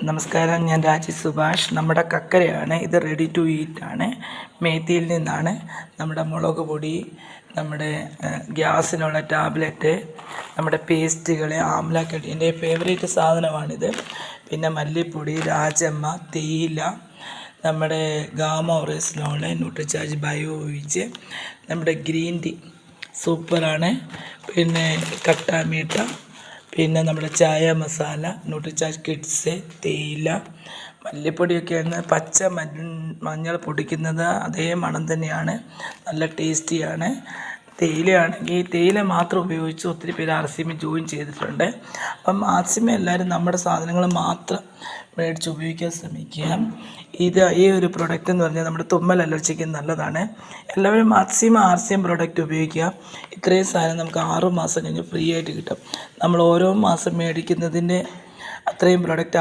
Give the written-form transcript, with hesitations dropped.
നമസ്കാരം, ഞാൻ രാജി സുഭാഷ്. നമ്മുടെ കക്കരയാണ് ഇത്. റെഡി ടു ഈറ്റ് ആണ്. മേത്തിയിൽ നിന്നാണ്. നമ്മുടെ മുളക് പൊടി, നമ്മുടെ ഗ്യാസിനുള്ള ടാബ്ലറ്റ്, നമ്മുടെ പേസ്റ്റുകൾ, ആംലക്കട്ടി, എൻ്റെ ഫേവറേറ്റ് സാധനമാണിത്. പിന്നെ മല്ലിപ്പൊടി, രാജമ്മ, തേയില, നമ്മുടെ ഗാമ ഓറിജിനോൾ, ന്യൂട്രിചാർജ് ബയോ ഒഴിച്ച് നമ്മുടെ ഗ്രീൻ ടീ സൂപ്പറാണ്. പിന്നെ കട്ടാമീട്ട, പിന്നെ നമ്മുടെ ചായ മസാല, ന്യൂട്രിചാർജ് കിഡ്സ്, തേയില, മല്ലിപ്പൊടിയൊക്കെയാണ്. പച്ച മഞ്ഞൾ പൊടിക്കുന്നത് അതേ മണം തന്നെയാണ്, നല്ല ടേസ്റ്റിയാണ്. തേയിലയാണെങ്കിൽ തേയില മാത്രം ഉപയോഗിച്ച് ഒത്തിരി പേര് RCM ജോയിൻ ചെയ്തിട്ടുണ്ട്. അപ്പം മാക്സിമം എല്ലാവരും നമ്മുടെ സാധനങ്ങൾ മാത്രം മേടിച്ച് ഉപയോഗിക്കാൻ ശ്രമിക്കുക. ഈ ഒരു പ്രൊഡക്റ്റ് എന്ന് പറഞ്ഞാൽ നമ്മുടെ തുമ്മൽ അലർജിക്ക് നല്ലതാണ്. എല്ലാവരും മാക്സിമം RCM പ്രൊഡക്റ്റ് ഉപയോഗിക്കുക. ഇത്രയും സാധനം നമുക്ക് 6 മാസം കഴിഞ്ഞ് ഫ്രീ ആയിട്ട് കിട്ടും. നമ്മൾ ഓരോ മാസം മേടിക്കുന്നതിൻ്റെ അത്രയും പ്രൊഡക്റ്റ്